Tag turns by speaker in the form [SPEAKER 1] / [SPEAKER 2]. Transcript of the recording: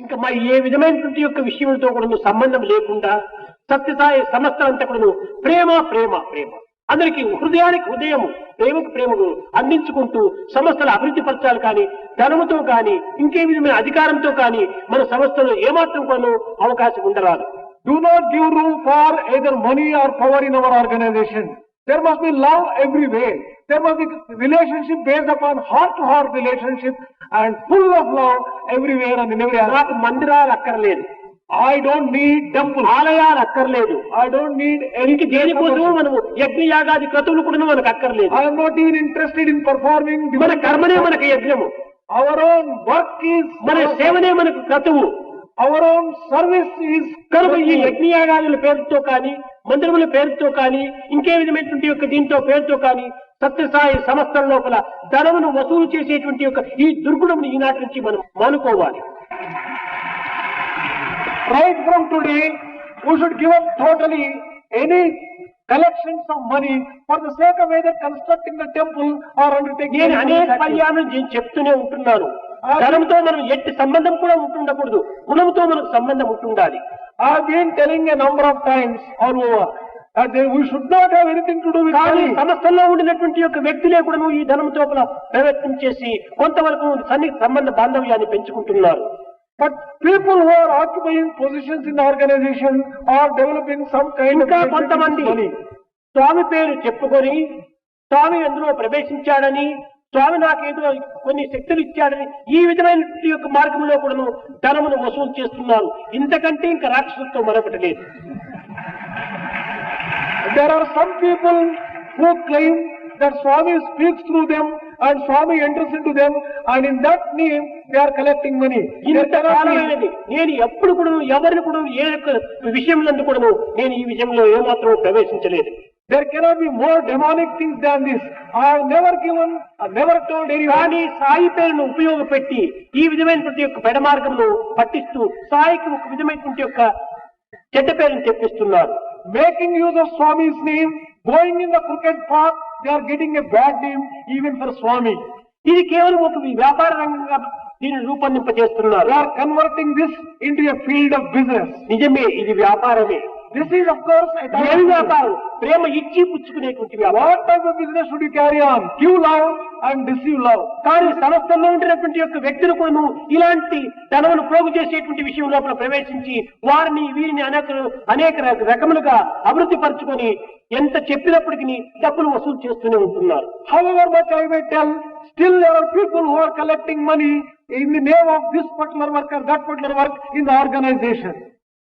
[SPEAKER 1] ఇంకా మరి ఏ విధమైనటువంటి యొక్క విషయంతో కూడా సంబంధం లేకుండా సత్యసాయి సంస్థలంతా కూడా ప్రేమ ప్రేమ ప్రేమ అందరికీ హృదయానికి హృదయము ప్రేమకు ప్రేమకు అందించుకుంటూ సంస్థలు అభివృద్ధి పరచాలి. కానీ ధనముతో కానీ ఇంకే విధమైన అధికారంతో కానీ మన సంస్థలు ఏమాత్రం కూడా అవకాశం ఉండరాదు.
[SPEAKER 2] Do not give room for either money or power in our organization. There must be love everywhere. There must be relationship based upon heart-to-heart relationship and full of love everywhere and in every area.
[SPEAKER 1] నాకు మందిరాలు అక్కర్లేదు,
[SPEAKER 2] I don't need temple.
[SPEAKER 1] ఆలయాలు అక్కర్లేదు,
[SPEAKER 2] I don't need
[SPEAKER 1] ఇంక దేనికోసం మనము యజ్ఞయాగాది క్రతువులు కూడా మనకు అక్కర్లేదు.
[SPEAKER 2] I am not even interested in performing.
[SPEAKER 1] మన కర్మనే మనకు యజ్ఞము,
[SPEAKER 2] Our own work is
[SPEAKER 1] మన సేవనే మనకు క్రతువు.
[SPEAKER 2] our own service is
[SPEAKER 1] కనుక ఈ యజ్ఞయాగాదుల పేరుతో కానీ మందిరముల పేరుతో కానీ ఇంకే విధమైనటువంటి యొక్క దీంతో పేరుతో కానీ సత్యసాయి సంస్థల లోపల ధనమును వసూలు చేసేటువంటి యొక్క ఈ దుర్గుణమును ఈనాటి నుంచి మనం మానుకోవాలి.
[SPEAKER 2] Right from today, we should give up totally any collections of money for the sake of either constructing the temple or undertaking.
[SPEAKER 1] నేను అనేక పర్యాయం నేను చెప్తూనే ఉంటున్నాను, ధనంతో మనం ఎట్టి సంబంధం కూడా ఉంటుండకూడదు, గుణంతో మనకు సంబంధం ఉంటుండాలి.
[SPEAKER 2] I have been telling a number of times all over that we should not have anything to do with
[SPEAKER 1] కానీ
[SPEAKER 2] money.
[SPEAKER 1] సంస్థల్లో ఉండినటువంటి యొక్క వ్యక్తులే కూడా ఈ ధనంతో ప్రయత్నం చేసి కొంతవరకు సన్నిహిత సంబంధ బాంధవ్యాన్ని పెంచుకుంటున్నారు.
[SPEAKER 2] But people who are occupying positions in the organization are developing some kind of
[SPEAKER 1] ఇంకా
[SPEAKER 2] relationship
[SPEAKER 1] కొంతమంది
[SPEAKER 2] with money.
[SPEAKER 1] స్వామి పేరు చెప్పుకొని స్వామి అందులో ప్రవేశించాడని, స్వామి నాకేదో కొన్ని శక్తులు ఇచ్చాడని ఈ విధమైన యొక్క మార్గంలో కూడా ధనమును వసూలు చేస్తున్నారు. ఇంతకంటే ఇంకా రాక్షసులతో మరొకటి లేదు.
[SPEAKER 2] There are some people who claim that Swami speaks through them and Swami enters into them, and in that name they are collecting money.
[SPEAKER 1] ఇంతకాలమైనది నేను ఎప్పుడు కూడా ఎవరిని కూడా ఏ యొక్క విషయంలో కూడా నేను ఈ విషయంలో ఏమాత్రం ప్రవేశించలేదు.
[SPEAKER 2] There cannot be more demonic things than this. I have never given, I have never told anyone.
[SPEAKER 1] కానీ సాయి పేరును ఉపయోగపెట్టి ఈ విధమైనటువంటి యొక్క పెడ మార్గంలో పట్టిస్తూ సాయికి ఒక విధమైనటువంటి యొక్క చెడ్డ పేరును తెప్పిస్తున్నారు.
[SPEAKER 2] Making use of Swami's name, going in the crooked path, they are getting a bad name even for Swami.
[SPEAKER 1] ఇది కేవలం ఒక వ్యాపార రంగంగా దీన్ని రూపొందింపజేస్తున్నారు.
[SPEAKER 2] They are converting this into a field of business.
[SPEAKER 1] నిజమే, ఇది వ్యాపారమే.
[SPEAKER 2] This is of course a type
[SPEAKER 1] ఏమి
[SPEAKER 2] of
[SPEAKER 1] వ్యాపారం? ప్రేమ ఇచ్చి పుచ్చుకునేటువంటి వ్యాపారం.
[SPEAKER 2] What type of business should you carry on? Give love and deceive love.
[SPEAKER 1] కానీ సంస్థల్లో ఉంటున్నటువంటి యొక్క వ్యక్తులు కూడా ఇలాంటి ధనమును పోగు చేసేటువంటి విషయం లోపల ప్రవేశించి వారిని వీరిని అనేక రకములుగా అభివృద్ధి పరుచుకొని ఎంత చెప్పినప్పటికీ డబ్బులు వసూలు చేస్తూనే ఉంటున్నారు.
[SPEAKER 2] However much I may tell, still there are people who are collecting money in the name of this particular work or that particular work in the organization.